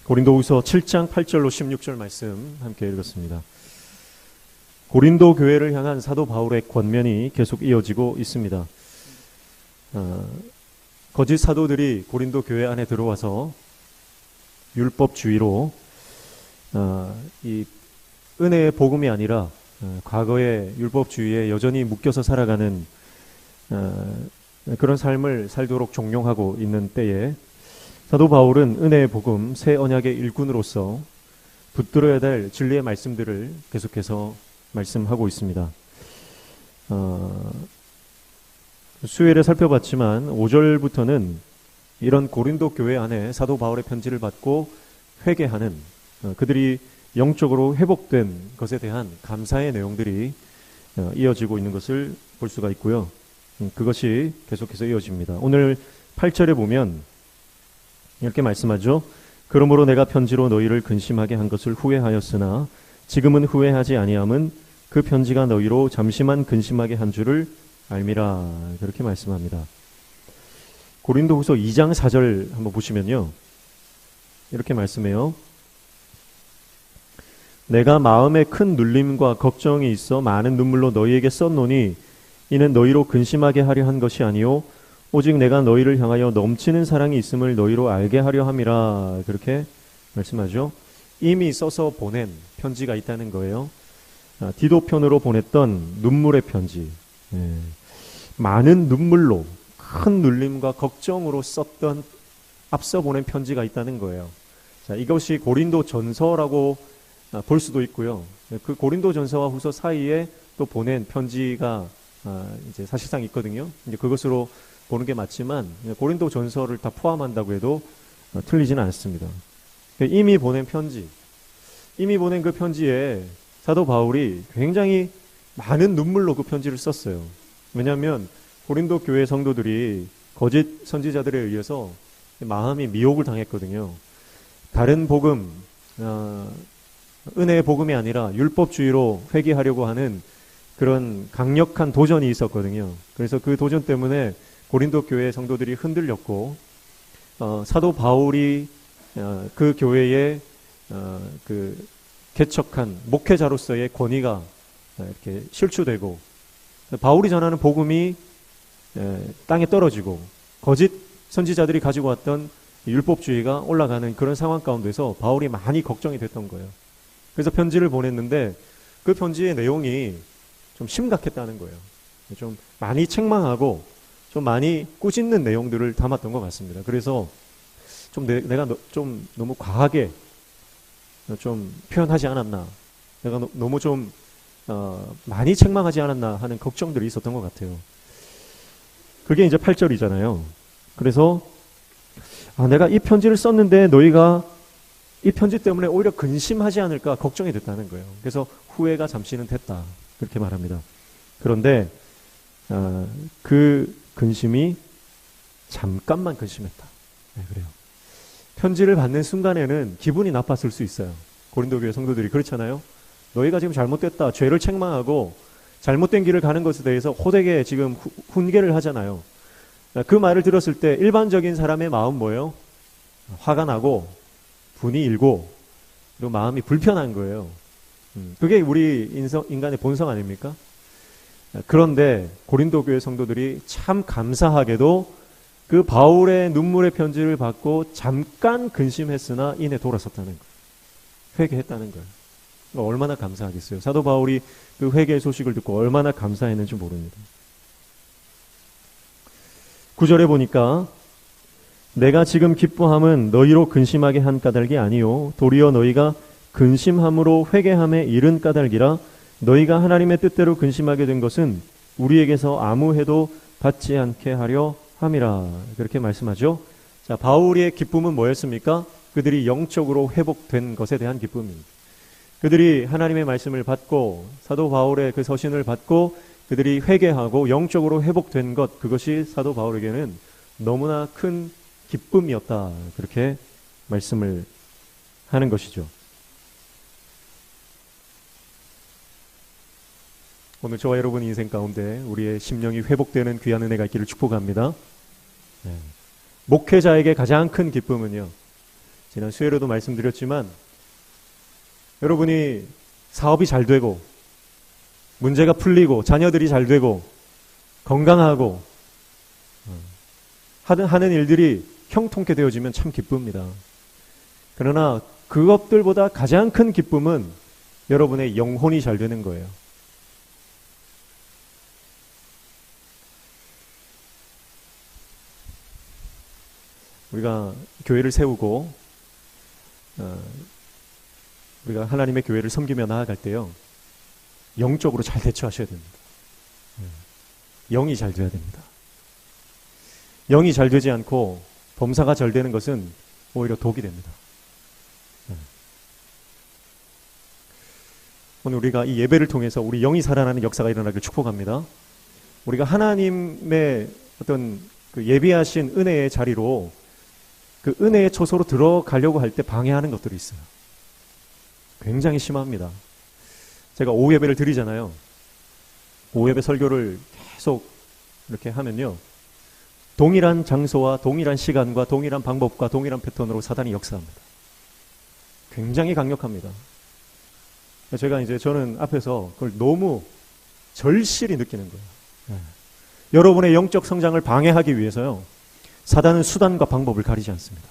고린도후서 7장 8절로 16절 말씀 함께 읽었습니다. 고린도 교회를 향한 사도 바울의 권면이 계속 이어지고 있습니다. 거짓 사도들이 고린도 교회 안에 들어와서 율법주의로 이 은혜의 복음이 아니라 과거의 율법주의에 여전히 묶여서 살아가는 그런 삶을 살도록 종용하고 있는 때에 사도 바울은 은혜의 복음 새 언약의 일꾼으로서 붙들어야 될 진리의 말씀들을 계속해서 말씀하고 있습니다. 수요일에 살펴봤지만 5절부터는 이런 고린도 교회 안에 사도 바울의 편지를 받고 회개하는 그들이 영적으로 회복된 것에 대한 감사의 내용들이 이어지고 있는 것을 볼 수가 있고요. 그것이 계속해서 이어집니다. 오늘 8절에 보면 이렇게 말씀하죠. 그러므로 내가 편지로 너희를 근심하게 한 것을 후회하였으나 지금은 후회하지 아니함은 그 편지가 너희로 잠시만 근심하게 한 줄을 알미라. 그렇게 말씀합니다. 고린도후서 2장 4절 한번 보시면요. 이렇게 말씀해요. 내가 마음에 큰 눌림과 걱정이 있어 많은 눈물로 너희에게 썼노니 이는 너희로 근심하게 하려 한 것이 아니요 오직 내가 너희를 향하여 넘치는 사랑이 있음을 너희로 알게 하려 함이라. 그렇게 말씀하죠. 이미 써서 보낸 편지가 있다는 거예요. 디도편으로 보냈던 눈물의 편지. 많은 눈물로 큰 눌림과 걱정으로 썼던 앞서 보낸 편지가 있다는 거예요. 자, 이것이 고린도 전서라고 볼 수도 있고요. 그 고린도 전서와 후서 사이에 또 보낸 편지가 이제 사실상 있거든요. 이제 그것으로 보는 게 맞지만 고린도 전서를 다 포함한다고 해도 틀리지는 않습니다. 이미 보낸 편지, 이미 보낸 그 편지에 사도 바울이 굉장히 많은 눈물로 그 편지를 썼어요. 왜냐하면 고린도 교회 성도들이 거짓 선지자들에 의해서 마음이 미혹을 당했거든요. 다른 복음, 은혜의 복음이 아니라 율법주의로 회귀하려고 하는 그런 강력한 도전이 있었거든요. 그래서 그 도전 때문에 고린도 교회 성도들이 흔들렸고 사도 바울이 그 교회에 그 개척한 목회자로서의 권위가 이렇게 실추되고 바울이 전하는 복음이 땅에 떨어지고 거짓 선지자들이 가지고 왔던 율법주의가 올라가는 그런 상황 가운데서 바울이 많이 걱정이 됐던 거예요. 그래서 편지를 보냈는데 그 편지의 내용이 좀 심각했다는 거예요. 좀 많이 책망하고 좀 많이 꾸짖는 내용들을 담았던 것 같습니다. 그래서 좀 내가 좀 너무 과하게 좀 표현하지 않았나, 내가 너무 좀 많이 책망하지 않았나 하는 걱정들이 있었던 것 같아요. 그게 이제 8절이잖아요. 그래서 내가 이 편지를 썼는데 너희가 이 편지 때문에 오히려 근심하지 않을까 걱정이 됐다는 거예요. 그래서 후회가 잠시는 됐다. 그렇게 말합니다. 그런데 그 근심이 잠깐만 근심했다. 네, 그래요. 편지를 받는 순간에는 기분이 나빴을 수 있어요. 고린도 교회 성도들이 그렇잖아요. 너희가 지금 잘못됐다. 죄를 책망하고 잘못된 길을 가는 것에 대해서 호되게 지금 훈계를 하잖아요. 그 말을 들었을 때 일반적인 사람의 마음 뭐예요? 화가 나고 분이 일고 그리고 마음이 불편한 거예요. 그게 우리 인간의 본성 아닙니까? 그런데 고린도 교회 성도들이 참 감사하게도 그 바울의 눈물의 편지를 받고 잠깐 근심했으나 이내 돌아섰다는 거예요. 회개했다는 거예요. 얼마나 감사하겠어요. 사도 바울이 그 회개의 소식을 듣고 얼마나 감사했는지 모릅니다. 9절에 보니까 내가 지금 기뻐함은 너희로 근심하게 한 까닭이 아니요 도리어 너희가 근심함으로 회개함에 이른 까닭이라. 너희가 하나님의 뜻대로 근심하게 된 것은 우리에게서 아무 해도 받지 않게 하려 함이라. 그렇게 말씀하죠. 자, 바울의 기쁨은 뭐였습니까? 그들이 영적으로 회복된 것에 대한 기쁨입니다. 그들이 하나님의 말씀을 받고 사도 바울의 그 서신을 받고 그들이 회개하고 영적으로 회복된 것, 그것이 사도 바울에게는 너무나 큰 기쁨이었다. 그렇게 말씀을 하는 것이죠. 오늘 저와 여러분 인생 가운데 우리의 심령이 회복되는 귀한 은혜가 있기를 축복합니다. 목회자에게 가장 큰 기쁨은요, 지난 수요일에도 말씀드렸지만 여러분이 사업이 잘 되고 문제가 풀리고 자녀들이 잘 되고 건강하고 하는 일들이 형통케 되어지면 참 기쁩니다. 그러나 그것들보다 가장 큰 기쁨은 여러분의 영혼이 잘 되는 거예요. 우리가 교회를 세우고 우리가 하나님의 교회를 섬기며 나아갈 때요, 영적으로 잘 대처하셔야 됩니다. 영이 잘 돼야 됩니다. 영이 잘 되지 않고 범사가 잘 되는 것은 오히려 독이 됩니다. 오늘 우리가 이 예배를 통해서 우리 영이 살아나는 역사가 일어나길 축복합니다. 우리가 하나님의 어떤 그 예비하신 은혜의 자리로 그 은혜의 초소로 들어가려고 할 때 방해하는 것들이 있어요. 굉장히 심합니다. 제가 오후 예배를 드리잖아요. 오후 예배 설교를 계속 이렇게 하면요, 동일한 장소와 동일한 시간과 동일한 방법과 동일한 패턴으로 사단이 역사합니다. 굉장히 강력합니다. 저는 앞에서 그걸 너무 절실히 느끼는 거예요. 여러분의 영적 성장을 방해하기 위해서요, 사단은 수단과 방법을 가리지 않습니다.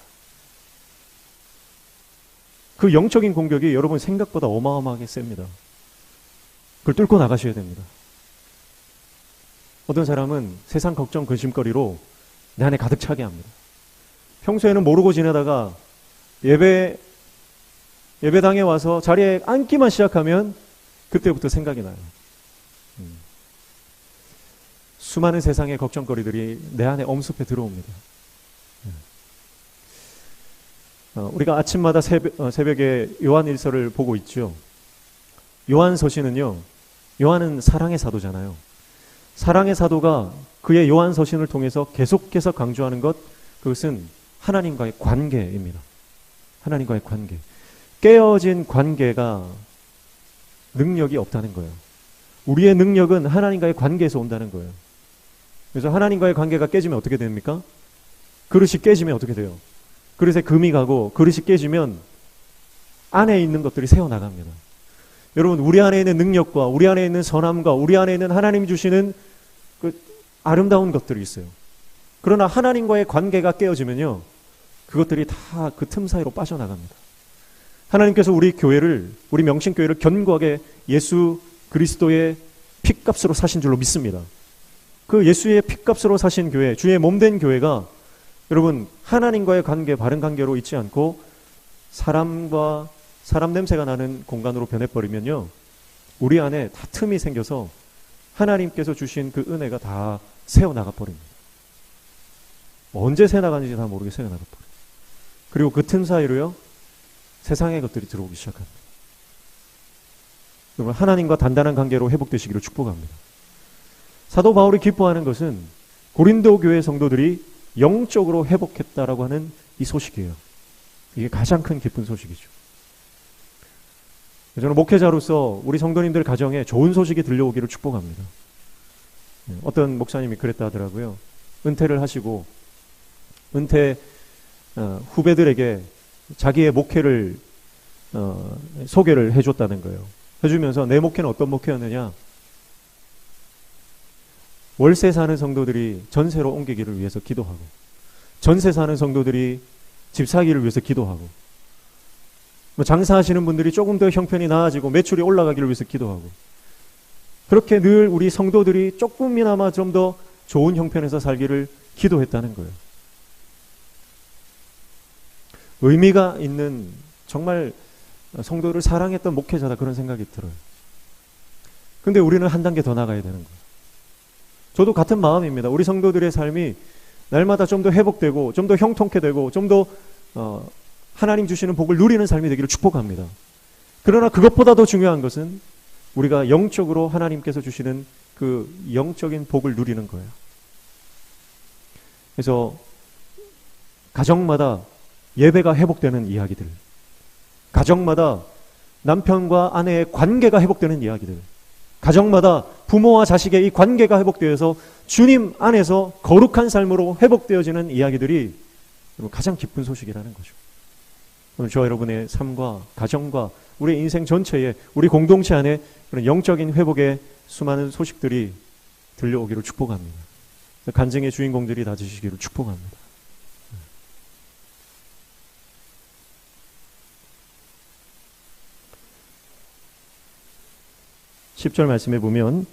그 영적인 공격이 여러분 생각보다 어마어마하게 셉니다. 그걸 뚫고 나가셔야 됩니다. 어떤 사람은 세상 걱정 근심거리로 내 안에 가득 차게 합니다. 평소에는 모르고 지내다가 예배당에 와서 자리에 앉기만 시작하면 그때부터 생각이 나요. 수많은 세상의 걱정거리들이 내 안에 엄습해 들어옵니다. 우리가 아침마다 새벽에 요한일서를 보고 있죠. 요한서신은요, 요한은 사랑의 사도잖아요. 사랑의 사도가 그의 요한서신을 통해서 계속해서 강조하는 것, 그것은 하나님과의 관계입니다. 하나님과의 관계. 깨어진 관계가 능력이 없다는 거예요. 우리의 능력은 하나님과의 관계에서 온다는 거예요. 그래서 하나님과의 관계가 깨지면 어떻게 됩니까? 그릇이 깨지면 어떻게 돼요? 그릇에 금이 가고 그릇이 깨지면 안에 있는 것들이 새어나갑니다. 여러분, 우리 안에 있는 능력과 우리 안에 있는 선함과 우리 안에 있는 하나님이 주시는 그 아름다운 것들이 있어요. 그러나 하나님과의 관계가 깨어지면요, 그것들이 다 그 틈 사이로 빠져나갑니다. 하나님께서 우리 명신교회를 견고하게 예수 그리스도의 피값으로 사신 줄로 믿습니다. 그 예수의 피값으로 사신 교회, 주의 몸된 교회가 여러분 하나님과의 관계, 바른 관계로 있지 않고 사람 냄새가 나는 공간으로 변해버리면요, 우리 안에 다 틈이 생겨서 하나님께서 주신 그 은혜가 다 새어나가 버립니다. 언제 새어나가는지 다 모르게 새어나가 버려요. 그리고 그 틈 사이로요, 세상의 것들이 들어오기 시작합니다. 여러분, 하나님과 단단한 관계로 회복되시기를 축복합니다. 사도 바울이 기뻐하는 것은 고린도 교회 성도들이 영적으로 회복했다라고 하는 이 소식이에요. 이게 가장 큰 기쁜 소식이죠. 저는 목회자로서 우리 성도님들 가정에 좋은 소식이 들려오기를 축복합니다. 어떤 목사님이 그랬다 하더라고요. 은퇴를 하시고 은퇴 후배들에게 자기의 목회를 소개를 해줬다는 거예요. 해주면서 내 목회는 어떤 목회였느냐? 월세 사는 성도들이 전세로 옮기기를 위해서 기도하고, 전세 사는 성도들이 집 사기를 위해서 기도하고, 장사하시는 분들이 조금 더 형편이 나아지고 매출이 올라가기를 위해서 기도하고, 그렇게 늘 우리 성도들이 조금이나마 좀 더 좋은 형편에서 살기를 기도했다는 거예요. 의미가 있는, 정말 성도를 사랑했던 목회자다, 그런 생각이 들어요. 근데 우리는 한 단계 더 나가야 되는 거예요. 저도 같은 마음입니다. 우리 성도들의 삶이 날마다 좀 더 회복되고 좀 더 형통케 되고 좀 더 하나님 주시는 복을 누리는 삶이 되기를 축복합니다. 그러나 그것보다 더 중요한 것은 우리가 영적으로 하나님께서 주시는 그 영적인 복을 누리는 거예요. 그래서 가정마다 예배가 회복되는 이야기들, 가정마다 남편과 아내의 관계가 회복되는 이야기들, 가정마다 부모와 자식의 이 관계가 회복되어서 주님 안에서 거룩한 삶으로 회복되어지는 이야기들이 가장 기쁜 소식이라는 거죠. 오늘 저와 여러분의 삶과 가정과 우리 인생 전체에 우리 공동체 안에 그런 영적인 회복의 수많은 소식들이 들려오기를 축복합니다. 간증의 주인공들이 다 되시기를 축복합니다. 10절 말씀에 보면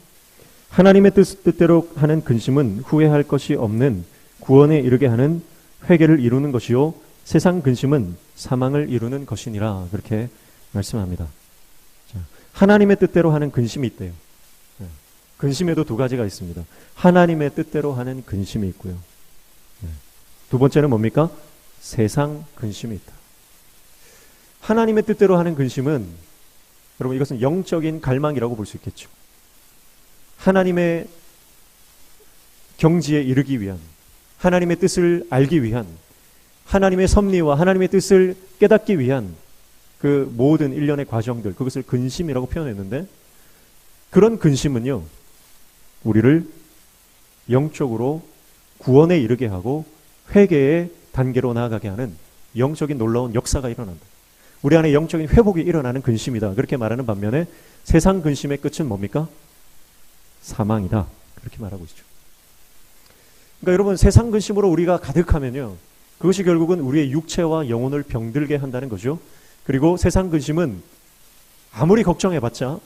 하나님의 뜻대로 하는 근심은 후회할 것이 없는 구원에 이르게 하는 회개를 이루는 것이요 세상 근심은 사망을 이루는 것이니라 그렇게 말씀합니다. 자, 하나님의 뜻대로 하는 근심이 있대요. 근심에도 두 가지가 있습니다. 하나님의 뜻대로 하는 근심이 있고요. 두 번째는 뭡니까? 세상 근심이 있다. 하나님의 뜻대로 하는 근심은 여러분 이것은 영적인 갈망이라고 볼 수 있겠죠. 하나님의 경지에 이르기 위한, 하나님의 뜻을 알기 위한, 하나님의 섭리와 하나님의 뜻을 깨닫기 위한 그 모든 일련의 과정들, 그것을 근심이라고 표현했는데, 그런 근심은요 우리를 영적으로 구원에 이르게 하고 회개의 단계로 나아가게 하는 영적인 놀라운 역사가 일어난다. 우리 안에 영적인 회복이 일어나는 근심이다. 그렇게 말하는 반면에 세상 근심의 끝은 뭡니까? 사망이다. 그렇게 말하고 있죠. 그러니까 여러분 세상 근심으로 우리가 가득하면요 그것이 결국은 우리의 육체와 영혼을 병들게 한다는 거죠. 그리고 세상 근심은 아무리 걱정해봤자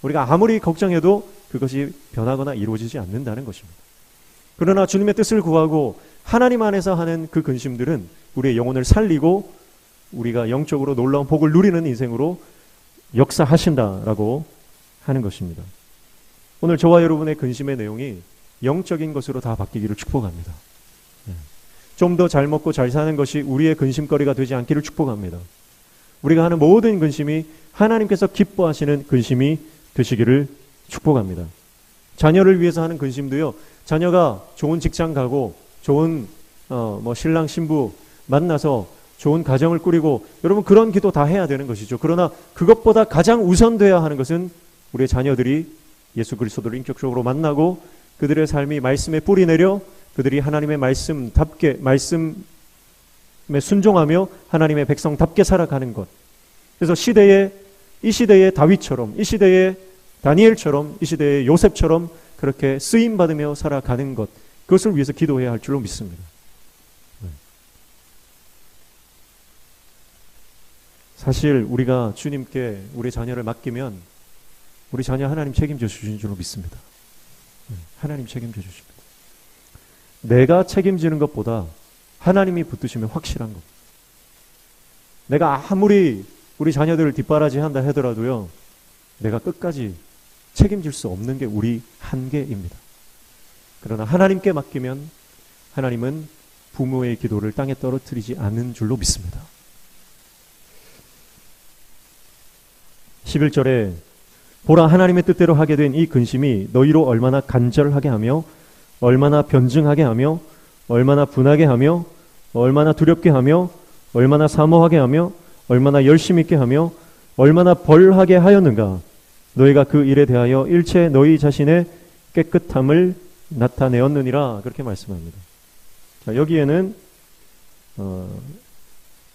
우리가 아무리 걱정해도 그것이 변하거나 이루어지지 않는다는 것입니다. 그러나 주님의 뜻을 구하고 하나님 안에서 하는 그 근심들은 우리의 영혼을 살리고 우리가 영적으로 놀라운 복을 누리는 인생으로 역사하신다라고 하는 것입니다. 오늘 저와 여러분의 근심의 내용이 영적인 것으로 다 바뀌기를 축복합니다. 좀 더 잘 먹고 잘 사는 것이 우리의 근심거리가 되지 않기를 축복합니다. 우리가 하는 모든 근심이 하나님께서 기뻐하시는 근심이 되시기를 축복합니다. 자녀를 위해서 하는 근심도요, 자녀가 좋은 직장 가고 좋은 신랑 신부 만나서 좋은 가정을 꾸리고, 여러분 그런 기도 다 해야 되는 것이죠. 그러나 그것보다 가장 우선되어야 하는 것은 우리의 자녀들이 예수 그리스도를 인격적으로 만나고 그들의 삶이 말씀에 뿌리 내려 그들이 하나님의 말씀답게, 말씀에 순종하며 하나님의 백성답게 살아가는 것. 그래서 이 시대의 다윗처럼, 이 시대의 다니엘처럼, 이 시대의 요셉처럼 그렇게 쓰임받으며 살아가는 것, 그것을 위해서 기도해야 할 줄로 믿습니다. 사실 우리가 주님께 우리 자녀를 맡기면 우리 자녀 하나님 책임져 주신 줄로 믿습니다. 하나님 책임져 주십니다. 내가 책임지는 것보다 하나님이 붙드시면 확실한 것. 내가 아무리 우리 자녀들을 뒷바라지한다 하더라도요, 내가 끝까지 책임질 수 없는 게 우리 한계입니다. 그러나 하나님께 맡기면 하나님은 부모의 기도를 땅에 떨어뜨리지 않는 줄로 믿습니다. 11절에 보라, 하나님의 뜻대로 하게 된 이 근심이 너희로 얼마나 간절하게 하며 얼마나 변증하게 하며 얼마나 분하게 하며 얼마나 두렵게 하며 얼마나 사모하게 하며 얼마나 열심 있게 하며 얼마나 벌하게 하였는가. 너희가 그 일에 대하여 일체 너희 자신의 깨끗함을 나타내었느니라. 그렇게 말씀합니다. 자, 여기에는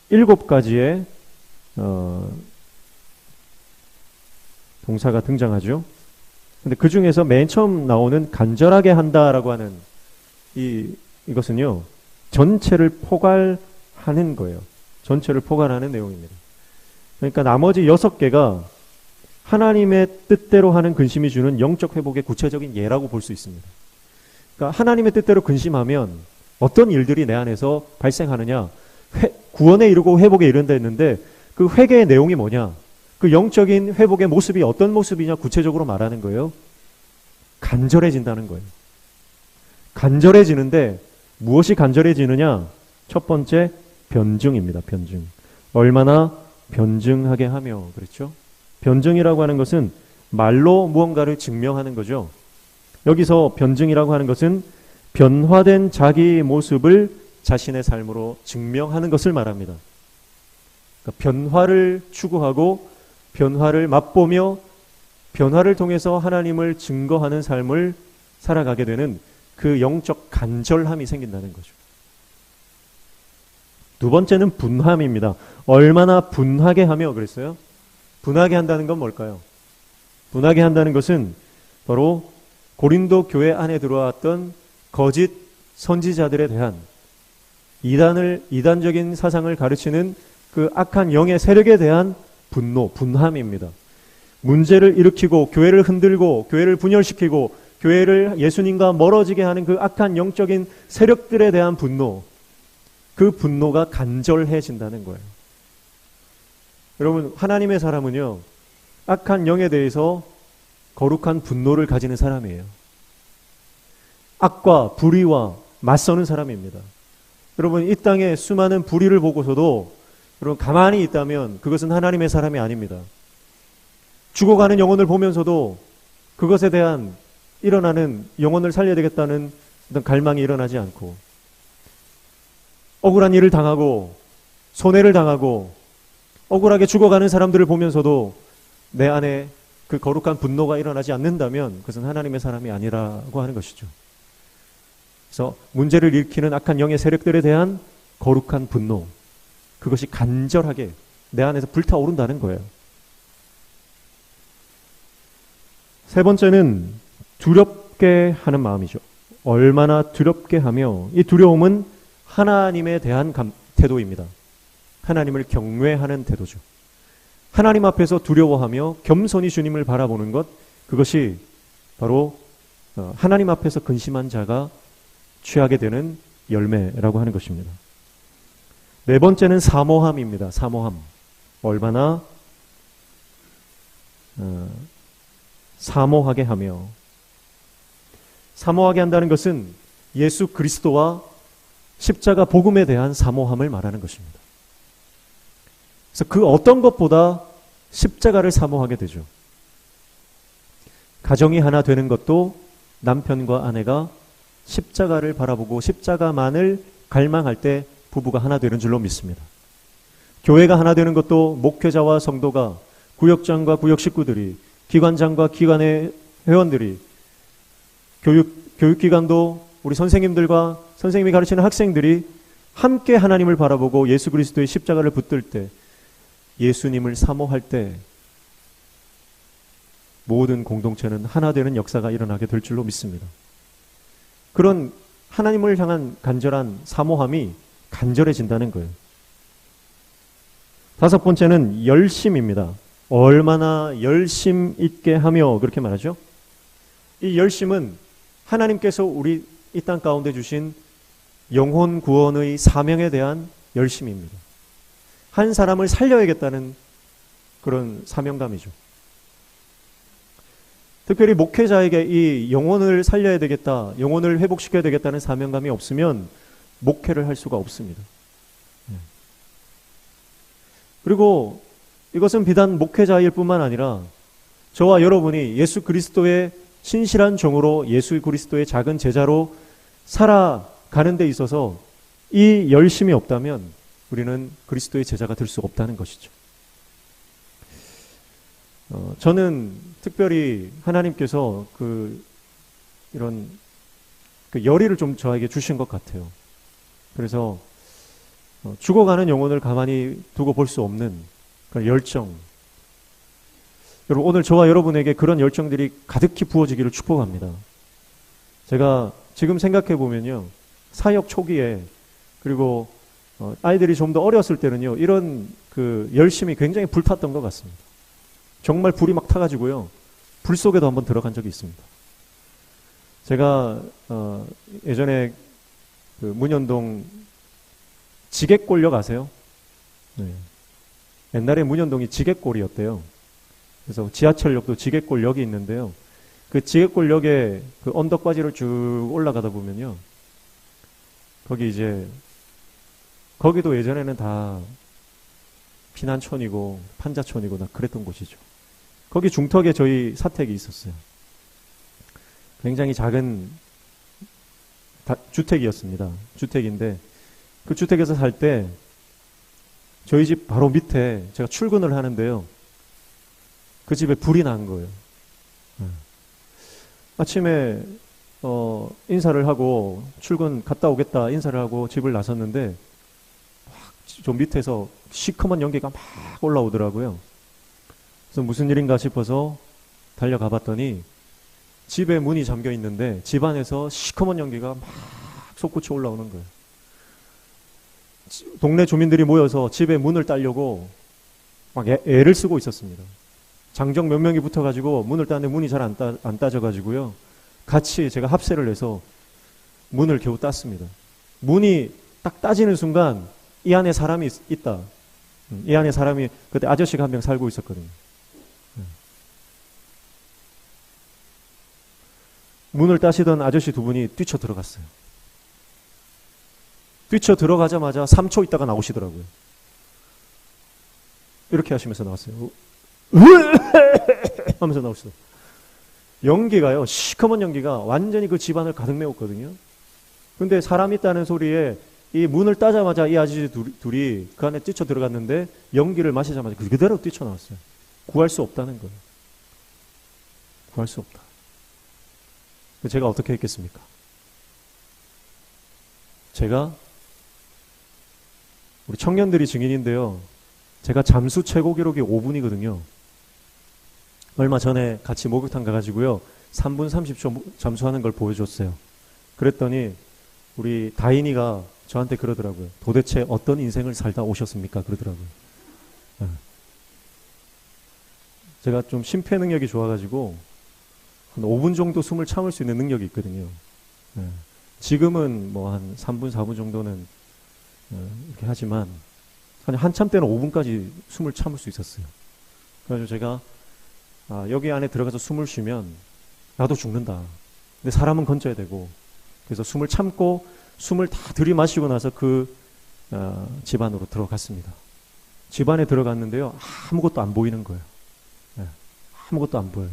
7가지의 동사가 등장하죠. 근데 그 중에서 맨 처음 나오는 간절하게 한다라고 하는 이것은요, 전체를 포괄하는 거예요. 전체를 포괄하는 내용입니다. 그러니까 나머지 6개가 하나님의 뜻대로 하는 근심이 주는 영적 회복의 구체적인 예라고 볼 수 있습니다. 그러니까 하나님의 뜻대로 근심하면 어떤 일들이 내 안에서 발생하느냐, 구원에 이르고 회복에 이른다 했는데 그 회개의 내용이 뭐냐, 그 영적인 회복의 모습이 어떤 모습이냐 구체적으로 말하는 거예요. 간절해진다는 거예요. 간절해지는데 무엇이 간절해지느냐? 첫 번째, 변증입니다. 변증. 얼마나 변증하게 하며, 그렇죠? 변증이라고 하는 것은 말로 무언가를 증명하는 거죠. 여기서 변증이라고 하는 것은 변화된 자기 모습을 자신의 삶으로 증명하는 것을 말합니다. 그러니까 변화를 추구하고 변화를 맛보며 변화를 통해서 하나님을 증거하는 삶을 살아가게 되는 그 영적 간절함이 생긴다는 거죠. 두 번째는 분함입니다. 얼마나 분하게 하며 그랬어요? 분하게 한다는 건 뭘까요? 분하게 한다는 것은 바로 고린도 교회 안에 들어왔던 거짓 선지자들에 대한 이단적인 사상을 가르치는 그 악한 영의 세력에 대한 분노, 분함입니다. 문제를 일으키고 교회를 흔들고 교회를 분열시키고 교회를 예수님과 멀어지게 하는 그 악한 영적인 세력들에 대한 분노, 그 분노가 간절해진다는 거예요. 여러분, 하나님의 사람은요, 악한 영에 대해서 거룩한 분노를 가지는 사람이에요. 악과 불의와 맞서는 사람입니다. 여러분, 이 땅에 수많은 불의를 보고서도 여러분 가만히 있다면 그것은 하나님의 사람이 아닙니다. 죽어가는 영혼을 보면서도 그것에 대한 일어나는 영혼을 살려야 되겠다는 어떤 갈망이 일어나지 않고, 억울한 일을 당하고 손해를 당하고 억울하게 죽어가는 사람들을 보면서도 내 안에 그 거룩한 분노가 일어나지 않는다면 그것은 하나님의 사람이 아니라고 하는 것이죠. 그래서 문제를 일으키는 악한 영의 세력들에 대한 거룩한 분노, 그것이 간절하게 내 안에서 불타오른다는 거예요. 세 번째는 두렵게 하는 마음이죠. 얼마나 두렵게 하며, 이 두려움은 하나님에 대한 태도입니다. 하나님을 경외하는 태도죠. 하나님 앞에서 두려워하며 겸손히 주님을 바라보는 것, 그것이 바로 하나님 앞에서 근심한 자가 취하게 되는 열매라고 하는 것입니다. 네 번째는 사모함입니다. 사모함. 얼마나 사모하게 하며, 사모하게 한다는 것은 예수 그리스도와 십자가 복음에 대한 사모함을 말하는 것입니다. 그래서 그 어떤 것보다 십자가를 사모하게 되죠. 가정이 하나 되는 것도 남편과 아내가 십자가를 바라보고 십자가만을 갈망할 때 부부가 하나 되는 줄로 믿습니다. 교회가 하나 되는 것도 목회자와 성도가, 구역장과 구역 식구들이, 기관장과 기관의 회원들이, 교육기관도 우리 선생님들과 선생님이 가르치는 학생들이 함께 하나님을 바라보고 예수 그리스도의 십자가를 붙들 때, 예수님을 사모할 때 모든 공동체는 하나 되는 역사가 일어나게 될 줄로 믿습니다. 그런 하나님을 향한 간절한 사모함이 간절해진다는 거예요. 다섯 번째는 열심입니다. 얼마나 열심 있게 하며, 그렇게 말하죠. 이 열심은 하나님께서 우리 이 땅 가운데 주신 영혼 구원의 사명에 대한 열심입니다. 한 사람을 살려야겠다는 그런 사명감이죠. 특별히 목회자에게 이 영혼을 살려야 되겠다, 영혼을 회복시켜야 되겠다는 사명감이 없으면 목회를 할 수가 없습니다. 그리고 이것은 비단 목회자일 뿐만 아니라 저와 여러분이 예수 그리스도의 신실한 종으로 예수 그리스도의 작은 제자로 살아가는 데 있어서 이 열심이 없다면 우리는 그리스도의 제자가 될 수 없다는 것이죠. 저는 특별히 하나님께서 이런 열의를 좀 저에게 주신 것 같아요. 그래서 죽어가는 영혼을 가만히 두고 볼 수 없는 그런 열정. 여러분, 오늘 저와 여러분에게 그런 열정들이 가득히 부어지기를 축복합니다. 제가 지금 생각해 보면요, 사역 초기에, 그리고 아이들이 좀 더 어렸을 때는요, 이런 열심이 굉장히 불탔던 것 같습니다. 정말 불이 막 타가지고요, 불 속에도 한번 들어간 적이 있습니다. 제가 예전에 문현동 지게골역 아세요? 네. 옛날에 문현동이 지게골이었대요. 그래서 지하철역도 지게골역이 있는데요. 그 지게골역에 그 언덕바지를 쭉 올라가다 보면요, 거기도 예전에는 다 피난촌이고 판자촌이고 나 그랬던 곳이죠. 거기 중턱에 저희 사택이 있었어요. 굉장히 작은 주택이었습니다. 주택인데 그 주택에서 살 때 저희 집 바로 밑에 제가 출근을 하는데요, 그 집에 불이 난 거예요. 아침에 인사를 하고 출근 갔다 오겠다 인사를 하고 집을 나섰는데 저 밑에서 시커먼 연기가 막 올라오더라고요. 그래서 무슨 일인가 싶어서 달려가 봤더니 집에 문이 잠겨 있는데 집 안에서 시커먼 연기가 막 솟구쳐 올라오는 거예요. 동네 주민들이 모여서 집에 문을 따려고 막 애를 쓰고 있었습니다. 장정 몇 명이 붙어가지고 문을 따는데 문이 잘 안 따져가지고요. 같이 제가 합세를 해서 문을 겨우 땄습니다. 문이 딱 따지는 순간 이 안에 사람이 있다. 이 안에 사람이 그때 아저씨가 한 명 살고 있었거든요. 문을 따시던 아저씨 두 분이 뛰쳐 들어갔어요. 뛰쳐 들어가자마자 3초 있다가 나오시더라고요. 이렇게 하시면서 나왔어요. 하면서 나오시더라고요. 연기가요, 시커먼 연기가 완전히 그 집안을 가득 메웠거든요. 근데 사람 있다는 소리에 이 문을 따자마자 이 아저씨 둘이 그 안에 뛰쳐 들어갔는데 연기를 마시자마자 그대로 뛰쳐나왔어요. 구할 수 없다는 거예요. 구할 수 없다. 제가 어떻게 했겠습니까? 제가 우리 청년들이 증인인데요. 제가 잠수 최고 기록이 5분이거든요. 얼마 전에 같이 목욕탕 가가지고요. 3분 30초 잠수하는 걸 보여줬어요. 그랬더니 우리 다인이가 저한테 그러더라고요. 도대체 어떤 인생을 살다 오셨습니까? 그러더라고요. 제가 좀 심폐 능력이 좋아가지고 한 5분 정도 숨을 참을 수 있는 능력이 있거든요. 지금은 뭐 한 3분, 4분 정도는 이렇게 하지만 한참 때는 5분까지 숨을 참을 수 있었어요. 그래서 제가 여기 안에 들어가서 숨을 쉬면 나도 죽는다. 근데 사람은 건져야 되고 그래서 숨을 참고 숨을 다 들이마시고 나서 그 집 안으로 들어갔습니다. 집 안에 들어갔는데요. 아무것도 안 보이는 거예요. 아무것도 안 보여요.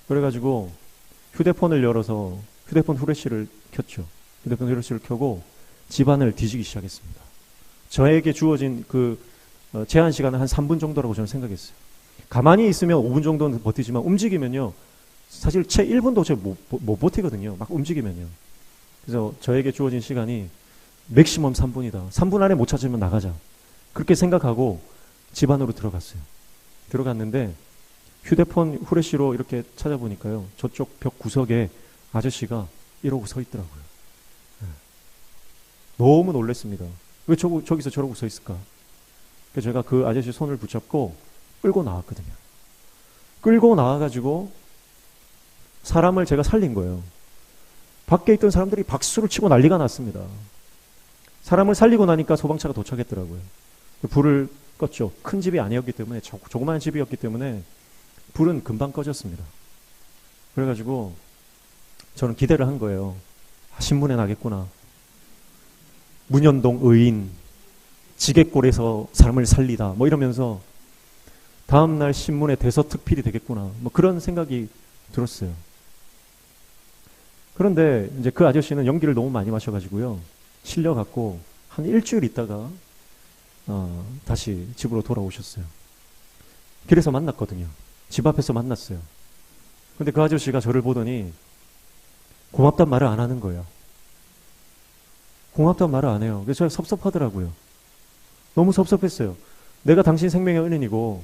그래가지고 휴대폰을 열어서 휴대폰 후레쉬를 켰죠. 휴대폰 후레쉬를 켜고 집안을 뒤지기 시작했습니다. 저에게 주어진 그 제한 시간은 한 3분 정도라고 저는 생각했어요. 가만히 있으면 5분 정도는 버티지만 움직이면요. 사실 채 1분도 제가 못 버티거든요. 막 움직이면요. 그래서 저에게 주어진 시간이 맥시멈 3분이다. 3분 안에 못 찾으면 나가자. 그렇게 생각하고 집 안으로 들어갔어요. 들어갔는데 휴대폰 후레쉬로 이렇게 찾아보니까요. 저쪽 벽 구석에 아저씨가 이러고 서 있더라고요. 너무 놀랐습니다. 왜 저기서 저러고 서 있을까? 그래서 제가 그 아저씨 손을 붙잡고 끌고 나왔거든요. 끌고 나와가지고 사람을 제가 살린 거예요. 밖에 있던 사람들이 박수를 치고 난리가 났습니다. 사람을 살리고 나니까 소방차가 도착했더라고요. 불을 껐죠. 큰 집이 아니었기 때문에 조그마한 집이었기 때문에 불은 금방 꺼졌습니다. 그래가지고 저는 기대를 한 거예요. 신문에 나겠구나. 문현동 의인 지게골에서 사람을 살리다 뭐 이러면서 다음날 신문에 대서특필이 되겠구나 뭐 그런 생각이 들었어요. 그런데 이제 그 아저씨는 연기를 너무 많이 마셔가지고요. 실려갖고 한 일주일 있다가 다시 집으로 돌아오셨어요. 길에서 만났거든요. 집 앞에서 만났어요. 근데 그 아저씨가 저를 보더니 고맙단 말을 안 하는 거예요. 고맙단 말을 안 해요. 그래서 제가 섭섭하더라고요. 너무 섭섭했어요. 내가 당신 생명의 은인이고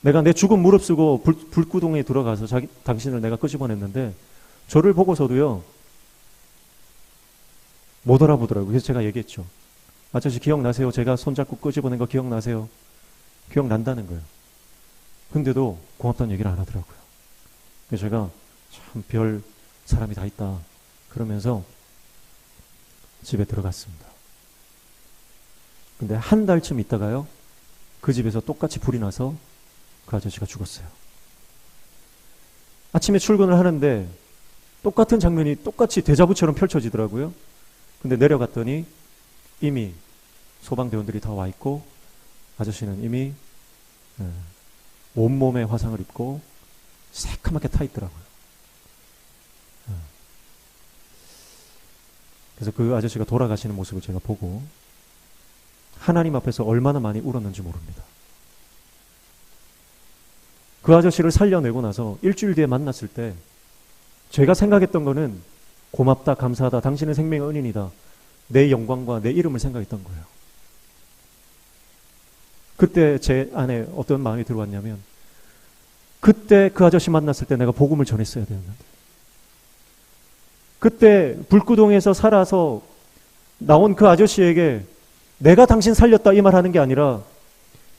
내가 내 죽음 무릅쓰고 불구동에 들어가서 당신을 내가 끄집어냈는데 저를 보고서도요 못 알아보더라고요. 그래서 제가 얘기했죠. 아저씨 기억나세요? 제가 손잡고 끄집어낸 거 기억나세요? 기억난다는 거예요. 근데도 고맙다는 얘기를 안 하더라고요. 그래서 제가 참 별 사람이 다 있다 그러면서 집에 들어갔습니다. 근데 한 달쯤 있다가요 그 집에서 똑같이 불이 나서 그 아저씨가 죽었어요. 아침에 출근을 하는데 똑같은 장면이 똑같이 데자부처럼 펼쳐지더라고요. 근데 내려갔더니 이미 소방대원들이 다 와 있고 아저씨는 이미 온몸에 화상을 입고 새카맣게 타 있더라고요. 그래서 그 아저씨가 돌아가시는 모습을 제가 보고 하나님 앞에서 얼마나 많이 울었는지 모릅니다. 그 아저씨를 살려내고 나서 일주일 뒤에 만났을 때 제가 생각했던 거는 고맙다, 감사하다, 당신은 생명의 은인이다. 내 영광과 내 이름을 생각했던 거예요. 그때 제 안에 어떤 마음이 들어왔냐면, 그때 그 아저씨 만났을 때 내가 복음을 전했어야 되는데, 그때 불구동에서 살아서 나온 그 아저씨에게 내가 당신 살렸다 이 말 하는 게 아니라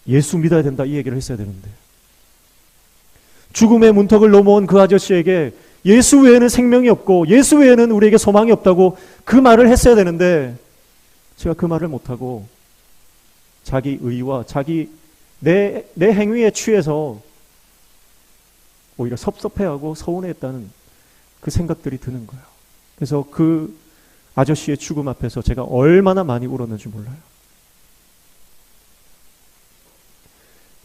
예수 믿어야 된다 이 얘기를 했어야 되는데, 죽음의 문턱을 넘어온 그 아저씨에게 예수 외에는 생명이 없고 예수 외에는 우리에게 소망이 없다고 그 말을 했어야 되는데, 제가 그 말을 못하고 자기 의와 자기 내 행위에 취해서 오히려 섭섭해하고 서운해했다는 그 생각들이 드는 거예요. 그래서 그 아저씨의 죽음 앞에서 제가 얼마나 많이 울었는지 몰라요.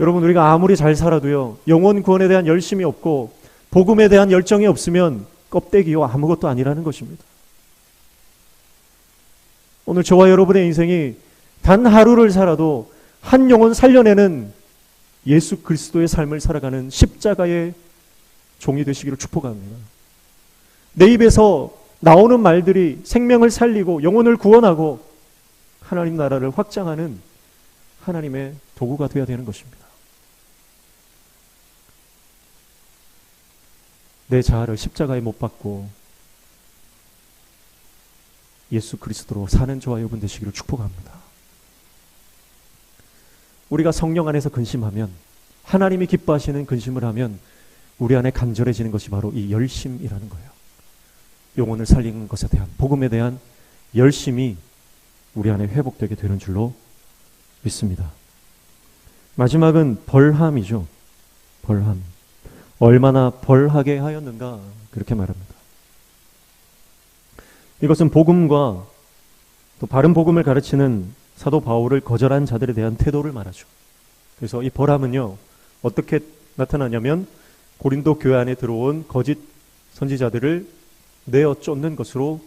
여러분, 우리가 아무리 잘 살아도요, 영혼 구원에 대한 열심이 없고 복음에 대한 열정이 없으면 껍데기요 아무것도 아니라는 것입니다. 오늘 저와 여러분의 인생이 단 하루를 살아도 한 영혼 살려내는 예수 그리스도의 삶을 살아가는 십자가의 종이 되시기를 축복합니다. 내 입에서 나오는 말들이 생명을 살리고 영혼을 구원하고 하나님 나라를 확장하는 하나님의 도구가 되어야 되는 것입니다. 내 자아를 십자가에 못 박고 예수 그리스도로 사는 저와 여러분 되시기를 축복합니다. 우리가 성령 안에서 근심하면, 하나님이 기뻐하시는 근심을 하면 우리 안에 간절해지는 것이 바로 이 열심이라는 거예요. 영혼을 살리는 것에 대한, 복음에 대한 열심이 우리 안에 회복되게 되는 줄로 믿습니다. 마지막은 벌함이죠. 벌함. 얼마나 벌하게 하였는가 그렇게 말합니다. 이것은 복음과 또 바른 복음을 가르치는 사도 바울을 거절한 자들에 대한 태도를 말하죠. 그래서 이 벌함은요, 어떻게 나타나냐면 고린도 교회 안에 들어온 거짓 선지자들을 내어 쫓는 것으로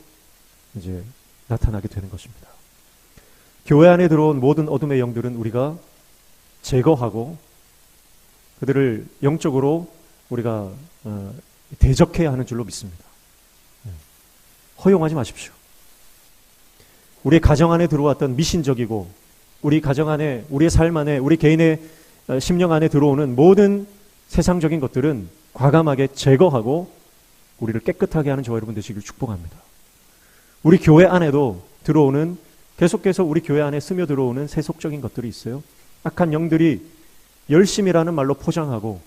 이제 나타나게 되는 것입니다. 교회 안에 들어온 모든 어둠의 영들은 우리가 제거하고 그들을 영적으로 우리가 대적해야 하는 줄로 믿습니다. 허용하지 마십시오. 우리의 가정 안에 들어왔던 미신적이고 우리 가정 안에, 우리의 삶 안에, 우리 개인의 심령 안에 들어오는 모든 세상적인 것들은 과감하게 제거하고 우리를 깨끗하게 하는 저와 여러분 되시길 축복합니다. 우리 교회 안에도 들어오는, 계속해서 우리 교회 안에 스며 들어오는 세속적인 것들이 있어요. 악한 영들이 열심이라는 말로 포장하고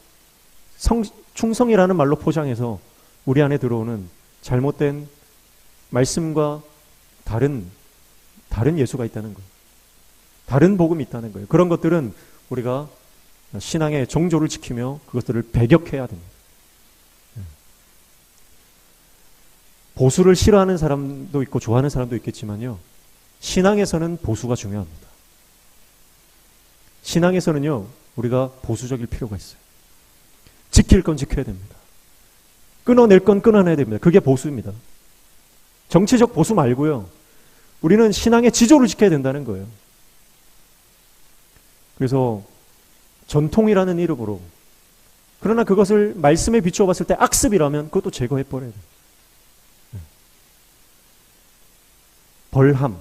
충성이라는 말로 포장해서 우리 안에 들어오는 잘못된 말씀과 다른 예수가 있다는 거예요. 다른 복음이 있다는 거예요. 그런 것들은 우리가 신앙의 정조를 지키며 그것들을 배격해야 됩니다. 보수를 싫어하는 사람도 있고 좋아하는 사람도 있겠지만요, 신앙에서는 보수가 중요합니다. 신앙에서는요, 우리가 보수적일 필요가 있어요. 지킬 건 지켜야 됩니다. 끊어낼 건 끊어내야 됩니다. 그게 보수입니다. 정치적 보수 말고요, 우리는 신앙의 지조를 지켜야 된다는 거예요. 그래서 전통이라는 이름으로, 그러나 그것을 말씀에 비추어 봤을 때 악습이라면 그것도 제거해버려야 돼요. 벌함,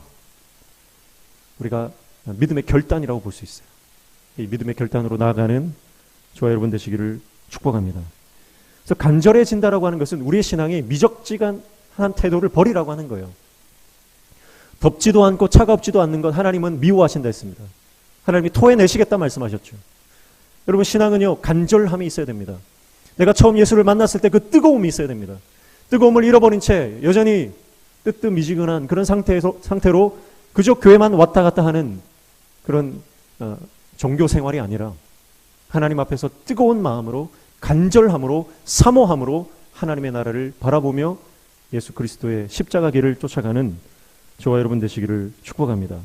우리가 믿음의 결단이라고 볼 수 있어요. 이 믿음의 결단으로 나아가는 저와 여러분 되시기를 축복합니다. 그래서 간절해진다라고 하는 것은 우리의 신앙이 미적지간한 태도를 버리라고 하는 거예요. 덥지도 않고 차갑지도 않는 것 하나님은 미워하신다 했습니다. 하나님이 토해내시겠다 말씀하셨죠. 여러분, 신앙은요, 간절함이 있어야 됩니다. 내가 처음 예수를 만났을 때 그 뜨거움이 있어야 됩니다. 뜨거움을 잃어버린 채 여전히 뜨뜻미지근한 그런 상태로 그저 교회만 왔다 갔다 하는 그런 종교 생활이 아니라 하나님 앞에서 뜨거운 마음으로, 간절함으로, 사모함으로 하나님의 나라를 바라보며 예수 그리스도의 십자가 길을 쫓아가는 저와 여러분 되시기를 축복합니다.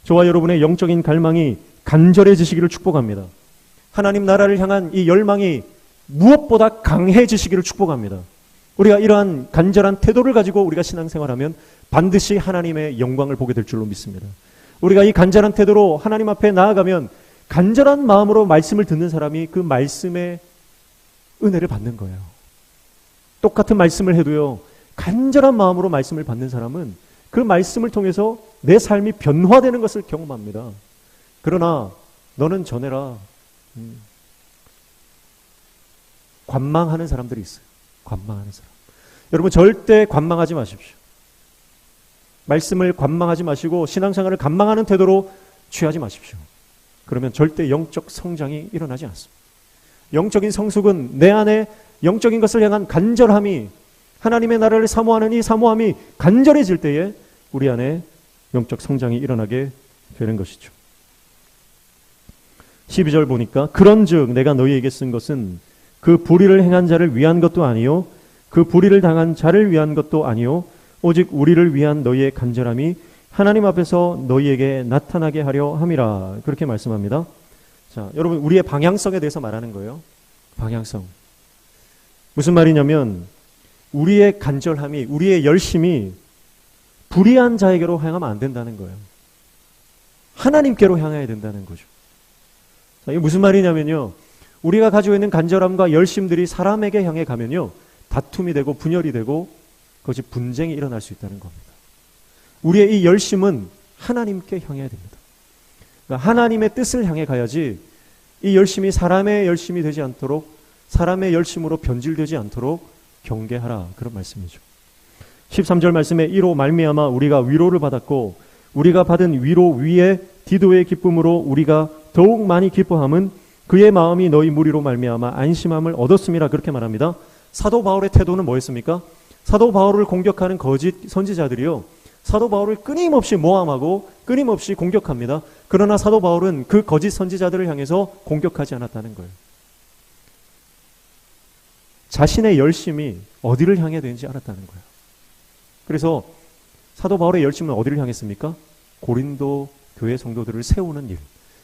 저와 여러분의 영적인 갈망이 간절해지시기를 축복합니다. 하나님 나라를 향한 이 열망이 무엇보다 강해지시기를 축복합니다. 우리가 이러한 간절한 태도를 가지고 우리가 신앙생활하면 반드시 하나님의 영광을 보게 될 줄로 믿습니다. 우리가 이 간절한 태도로 하나님 앞에 나아가면 간절한 마음으로 말씀을 듣는 사람이 그 말씀의 은혜를 받는 거예요. 똑같은 말씀을 해도요, 간절한 마음으로 말씀을 받는 사람은 그 말씀을 통해서 내 삶이 변화되는 것을 경험합니다. 그러나 너는 전해라. 관망하는 사람들이 있어요. 관망하는 사람. 여러분 절대 관망하지 마십시오. 말씀을 관망하지 마시고 신앙생활을 관망하는 태도로 취하지 마십시오. 그러면 절대 영적 성장이 일어나지 않습니다. 영적인 성숙은 내 안에 영적인 것을 향한 간절함이, 하나님의 나라를 사모하는 이 사모함이 간절해질 때에 우리 안에 영적 성장이 일어나게 되는 것이죠. 12절 보니까 그런즉 내가 너희에게 쓴 것은 그 불의를 행한 자를 위한 것도 아니요 그 불의를 당한 자를 위한 것도 아니요 오직 우리를 위한 너희의 간절함이 하나님 앞에서 너희에게 나타나게 하려 함이라. 그렇게 말씀합니다. 자, 여러분 우리의 방향성에 대해서 말하는 거예요. 방향성. 무슨 말이냐면 우리의 간절함이, 우리의 열심이 불의한 자에게로 향하면 안 된다는 거예요. 하나님께로 향해야 된다는 거죠. 자, 이게 무슨 말이냐면요. 우리가 가지고 있는 간절함과 열심들이 사람에게 향해 가면요. 다툼이 되고 분열이 되고 그것이 분쟁이 일어날 수 있다는 겁니다. 우리의 이 열심은 하나님께 향해야 됩니다. 그러니까 하나님의 뜻을 향해 가야지 이 열심이 사람의 열심이 되지 않도록, 사람의 열심으로 변질되지 않도록 경계하라. 그런 말씀이죠. 13절 말씀에 이로 말미암아 우리가 위로를 받았고 우리가 받은 위로 위에 디도의 기쁨으로 우리가 더욱 많이 기뻐함은 그의 마음이 너희 무리로 말미암아 안심함을 얻었음이라. 그렇게 말합니다. 사도 바울의 태도는 뭐였습니까? 사도 바울을 공격하는 거짓 선지자들이요, 사도 바울을 끊임없이 모함하고 끊임없이 공격합니다. 그러나 사도 바울은 그 거짓 선지자들을 향해서 공격하지 않았다는 거예요. 자신의 열심이 어디를 향해 되는지 알았다는 거예요. 그래서 사도 바울의 열심은 어디를 향했습니까? 고린도 교회 성도들을 세우는 일,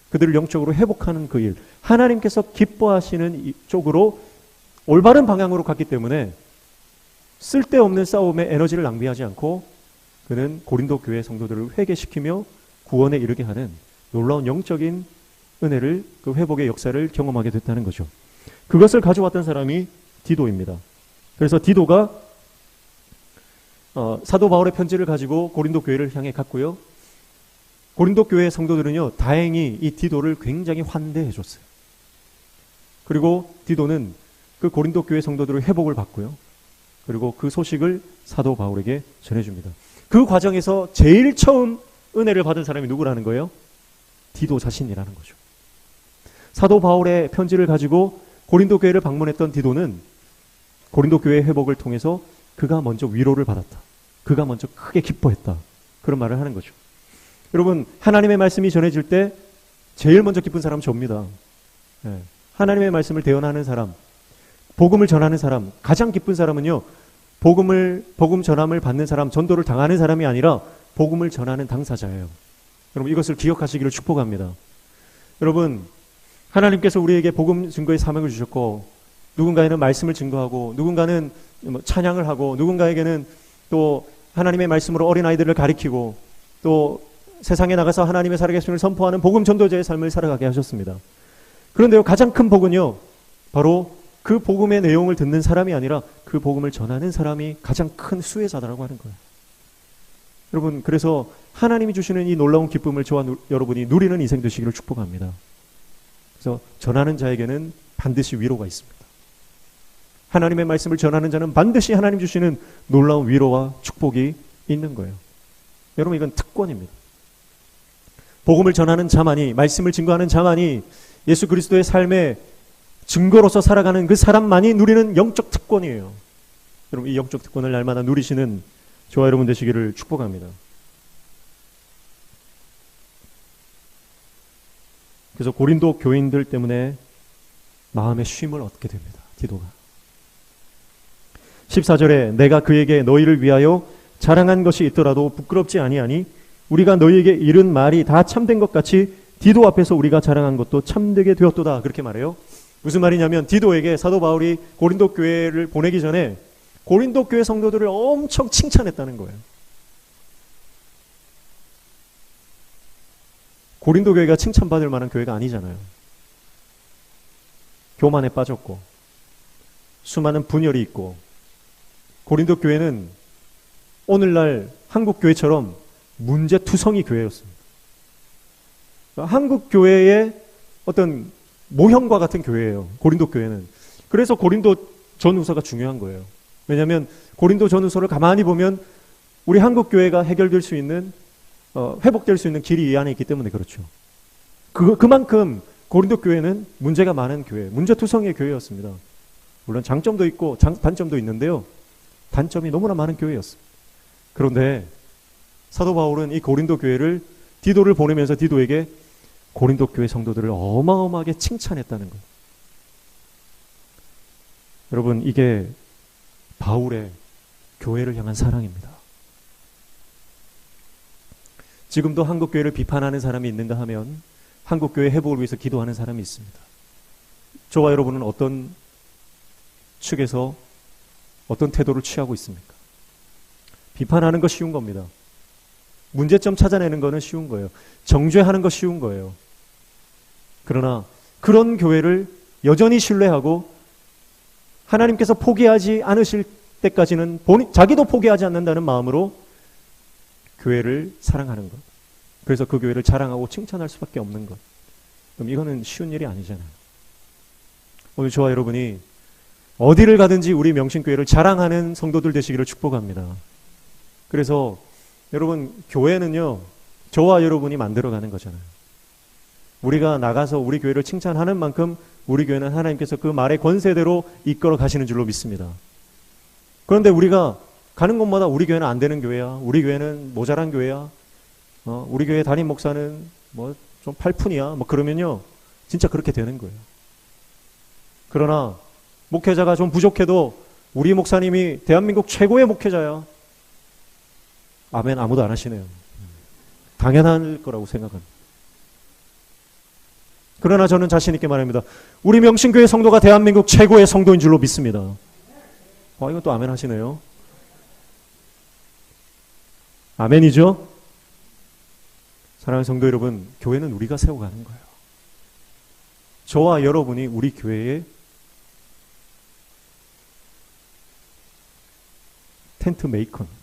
그들을 영적으로 회복하는 그 일, 하나님께서 기뻐하시는 쪽으로 올바른 방향으로 갔기 때문에 쓸데없는 싸움에 에너지를 낭비하지 않고 그는 고린도 교회 성도들을 회개시키며 구원에 이르게 하는 놀라운 영적인 은혜를, 그 회복의 역사를 경험하게 됐다는 거죠. 그것을 가져왔던 사람이 디도입니다. 그래서 디도가 사도 바울의 편지를 가지고 고린도 교회를 향해 갔고요. 고린도 교회 성도들은요, 다행히 이 디도를 굉장히 환대해 줬어요. 그리고 디도는 그 고린도 교회 성도들의 회복을 받고요. 그리고 그 소식을 사도 바울에게 전해줍니다. 그 과정에서 제일 처음 은혜를 받은 사람이 누구라는 거예요? 디도 자신이라는 거죠. 사도 바울의 편지를 가지고 고린도 교회를 방문했던 디도는 고린도 교회의 회복을 통해서 그가 먼저 위로를 받았다. 그가 먼저 크게 기뻐했다. 그런 말을 하는 거죠. 여러분, 하나님의 말씀이 전해질 때 제일 먼저 기쁜 사람은 저입니다. 네. 하나님의 말씀을 대언하는 사람, 복음을 전하는 사람, 가장 기쁜 사람은요, 복음 전함을 받는 사람, 전도를 당하는 사람이 아니라 복음을 전하는 당사자예요. 여러분, 이것을 기억하시기를 축복합니다. 여러분, 하나님께서 우리에게 복음 증거의 사명을 주셨고, 누군가에는 말씀을 증거하고, 누군가는 찬양을 하고, 누군가에게는 또 하나님의 말씀으로 어린아이들을 가리키고, 또 세상에 나가서 하나님의 살아계심을 선포하는 복음 전도자의 삶을 살아가게 하셨습니다. 그런데요, 가장 큰 복은요, 바로 그 복음의 내용을 듣는 사람이 아니라 그 복음을 전하는 사람이 가장 큰 수혜자다라고 하는 거예요. 여러분, 그래서 하나님이 주시는 이 놀라운 기쁨을 저와 여러분이 누리는 인생 되시기를 축복합니다. 그래서 전하는 자에게는 반드시 위로가 있습니다. 하나님의 말씀을 전하는 자는 반드시 하나님 주시는 놀라운 위로와 축복이 있는 거예요. 여러분, 이건 특권입니다. 복음을 전하는 자만이, 말씀을 증거하는 자만이 예수 그리스도의 삶의 증거로서 살아가는 그 사람만이 누리는 영적 특권이에요. 여러분, 이 영적 특권을 날마다 누리시는 저와 여러분 되시기를 축복합니다. 그래서 고린도 교인들 때문에 마음의 쉼을 얻게 됩니다. 디도가. 14절에 내가 그에게 너희를 위하여 자랑한 것이 있더라도 부끄럽지 아니하니 우리가 너희에게 이른 말이 다 참된 것 같이 디도 앞에서 우리가 자랑한 것도 참되게 되었도다. 그렇게 말해요. 무슨 말이냐면 디도에게 사도 바울이 고린도 교회를 보내기 전에 고린도 교회 성도들을 엄청 칭찬했다는 거예요. 고린도 교회가 칭찬받을 만한 교회가 아니잖아요. 교만에 빠졌고 수많은 분열이 있고, 고린도 교회는 오늘날 한국 교회처럼 문제투성이 교회였습니다. 한국 교회의 어떤 모형과 같은 교회예요. 고린도 교회는. 그래서 고린도 전후서가 중요한 거예요. 왜냐하면 고린도 전후서를 가만히 보면 우리 한국 교회가 해결될 수 있는 회복될 수 있는 길이 이 안에 있기 때문에 그렇죠. 그만큼 고린도 교회는 문제가 많은 교회, 문제투성이의 교회였습니다. 물론 장점도 있고 단점도 있는데요. 단점이 너무나 많은 교회였습니다. 그런데 사도 바울은 이 고린도 교회를 디도를 보내면서 디도에게 고린도 교회 성도들을 어마어마하게 칭찬했다는 거예요. 여러분, 이게 바울의 교회를 향한 사랑입니다. 지금도 한국 교회를 비판하는 사람이 있는가 하면 한국 교회 회복을 위해서 기도하는 사람이 있습니다. 저와 여러분은 어떤 측에서 어떤 태도를 취하고 있습니까? 비판하는 거 쉬운 겁니다. 문제점 찾아내는 거는 쉬운 거예요. 정죄하는 거 쉬운 거예요. 그러나 그런 교회를 여전히 신뢰하고 하나님께서 포기하지 않으실 때까지는 자기도 포기하지 않는다는 마음으로 교회를 사랑하는 것. 그래서 그 교회를 자랑하고 칭찬할 수밖에 없는 것. 그럼 이거는 쉬운 일이 아니잖아요. 오늘 저와 여러분이 어디를 가든지 우리 명신교회를 자랑하는 성도들 되시기를 축복합니다. 그래서 여러분, 교회는요, 저와 여러분이 만들어가는 거잖아요. 우리가 나가서 우리 교회를 칭찬하는 만큼 우리 교회는 하나님께서 그 말의 권세대로 이끌어 가시는 줄로 믿습니다. 그런데 우리가 가는 곳마다 우리 교회는 안 되는 교회야, 우리 교회는 모자란 교회야, 우리 교회 담임 목사는 뭐 좀 팔푼이야, 뭐 그러면요, 진짜 그렇게 되는 거예요. 그러나 목회자가 좀 부족해도 우리 목사님이 대한민국 최고의 목회자야. 아멘, 아무도 안 하시네요. 당연할 거라고 생각합니다. 그러나 저는 자신 있게 말합니다. 우리 명신교회 성도가 대한민국 최고의 성도인 줄로 믿습니다. 이건 또 아멘 하시네요. 아멘이죠? 사랑하는 성도 여러분, 교회는 우리가 세워가는 거예요. 저와 여러분이 우리 교회의 텐트 메이커입니다.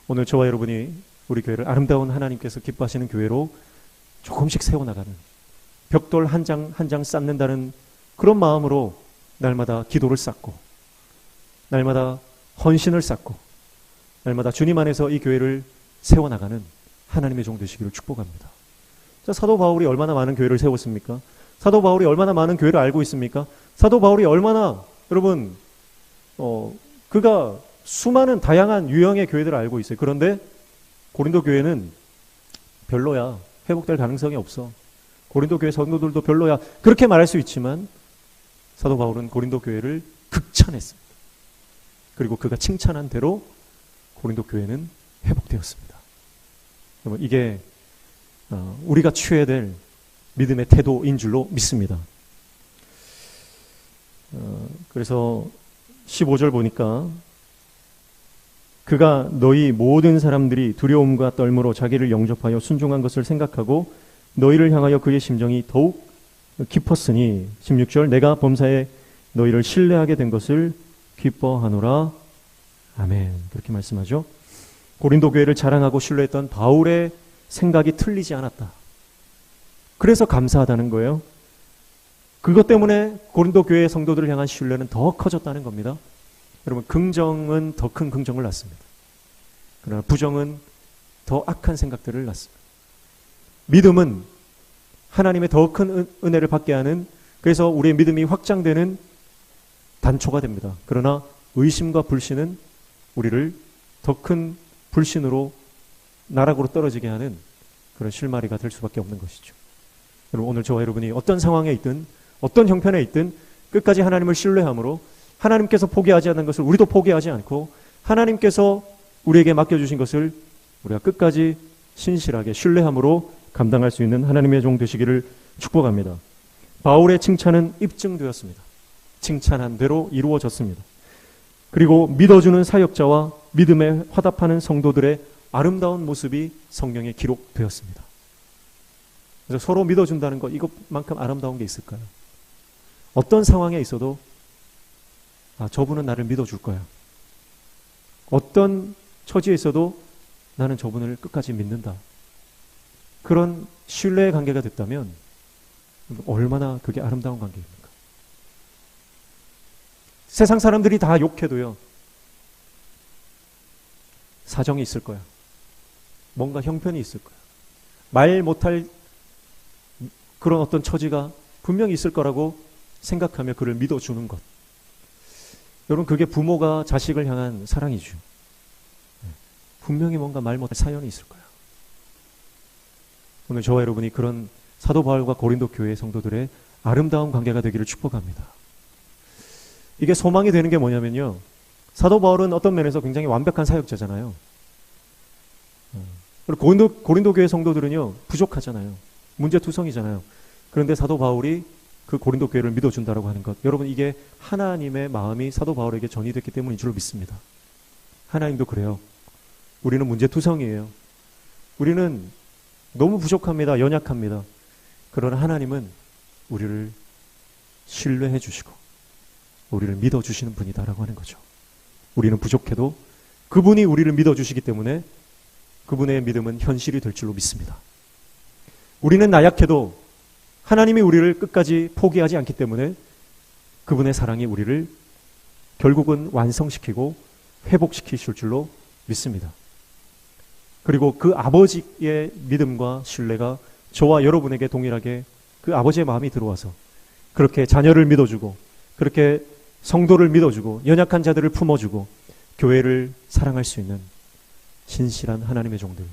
오늘 저와 여러분이 우리 교회를 아름다운 하나님께서 기뻐하시는 교회로 조금씩 세워나가는, 벽돌 한 장 한 장 쌓는다는 그런 마음으로 날마다 기도를 쌓고, 날마다 헌신을 쌓고, 날마다 주님 안에서 이 교회를 세워나가는 하나님의 종 되시기를 축복합니다. 자, 사도 바울이 얼마나 많은 교회를 세웠습니까? 사도 바울이 얼마나 많은 교회를 알고 있습니까? 사도 바울이 얼마나, 여러분, 그가 수많은 다양한 유형의 교회들을 알고 있어요. 그런데 고린도 교회는 별로야. 회복될 가능성이 없어. 고린도 교회 성도들도 별로야. 그렇게 말할 수 있지만 사도 바울은 고린도 교회를 극찬했습니다. 그리고 그가 칭찬한 대로 고린도 교회는 회복되었습니다. 여러분, 이게 우리가 취해야 될 믿음의 태도인 줄로 믿습니다. 그래서 15절 보니까 그가 너희 모든 사람들이 두려움과 떨므로 자기를 영접하여 순종한 것을 생각하고 너희를 향하여 그의 심정이 더욱 깊었으니 16절 내가 범사에 너희를 신뢰하게 된 것을 기뻐하노라. 아멘. 그렇게 말씀하죠. 고린도 교회를 자랑하고 신뢰했던 바울의 생각이 틀리지 않았다. 그래서 감사하다는 거예요. 그것 때문에 고린도 교회의 성도들을 향한 신뢰는 더 커졌다는 겁니다. 여러분, 긍정은 더 큰 긍정을 낳습니다. 그러나 부정은 더 악한 생각들을 낳습니다. 믿음은 하나님의 더 큰 은혜를 받게 하는, 그래서 우리의 믿음이 확장되는 단초가 됩니다. 그러나 의심과 불신은 우리를 더 큰 불신으로 나락으로 떨어지게 하는 그런 실마리가 될 수밖에 없는 것이죠. 여러분, 오늘 저와 여러분이 어떤 상황에 있든 어떤 형편에 있든 끝까지 하나님을 신뢰함으로 하나님께서 포기하지 않는 것을 우리도 포기하지 않고 하나님께서 우리에게 맡겨주신 것을 우리가 끝까지 신실하게 신뢰함으로 감당할 수 있는 하나님의 종 되시기를 축복합니다. 바울의 칭찬은 입증되었습니다. 칭찬한 대로 이루어졌습니다. 그리고 믿어주는 사역자와 믿음에 화답하는 성도들의 아름다운 모습이 성경에 기록되었습니다. 그래서 서로 믿어준다는 것, 이것만큼 아름다운 게 있을까요? 어떤 상황에 있어도 저분은 나를 믿어줄 거야. 어떤 처지에 있어도 나는 저분을 끝까지 믿는다. 그런 신뢰의 관계가 됐다면 얼마나 그게 아름다운 관계입니까? 세상 사람들이 다 욕해도요, 사정이 있을 거야. 뭔가 형편이 있을 거야. 말 못할 그런 어떤 처지가 분명히 있을 거라고 생각하며 그를 믿어주는 것. 여러분, 그게 부모가 자식을 향한 사랑이죠. 분명히 뭔가 말 못할 사연이 있을 거야. 오늘 저와 여러분이 그런 사도 바울과 고린도 교회 성도들의 아름다운 관계가 되기를 축복합니다. 이게 소망이 되는 게 뭐냐면요, 사도 바울은 어떤 면에서 굉장히 완벽한 사역자잖아요. 그리고 고린도 교회 성도들은요, 부족하잖아요. 문제투성이잖아요. 그런데 사도 바울이 그 고린도 교회를 믿어준다라고 하는 것, 여러분, 이게 하나님의 마음이 사도 바울에게 전이됐기 때문인 줄 믿습니다. 하나님도 그래요. 우리는 문제투성이에요. 우리는 너무 부족합니다. 연약합니다. 그러나 하나님은 우리를 신뢰해 주시고 우리를 믿어주시는 분이다라고 하는 거죠. 우리는 부족해도 그분이 우리를 믿어주시기 때문에 그분의 믿음은 현실이 될 줄로 믿습니다. 우리는 나약해도 하나님이 우리를 끝까지 포기하지 않기 때문에 그분의 사랑이 우리를 결국은 완성시키고 회복시키실 줄로 믿습니다. 그리고 그 아버지의 믿음과 신뢰가 저와 여러분에게 동일하게 그 아버지의 마음이 들어와서 그렇게 자녀를 믿어주고, 그렇게 성도를 믿어주고, 연약한 자들을 품어주고, 교회를 사랑할 수 있는 신실한 하나님의 종들,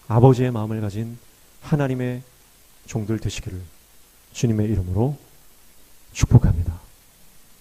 아버지의 마음을 가진 하나님의 종들 되시기를 주님의 이름으로 축복합니다.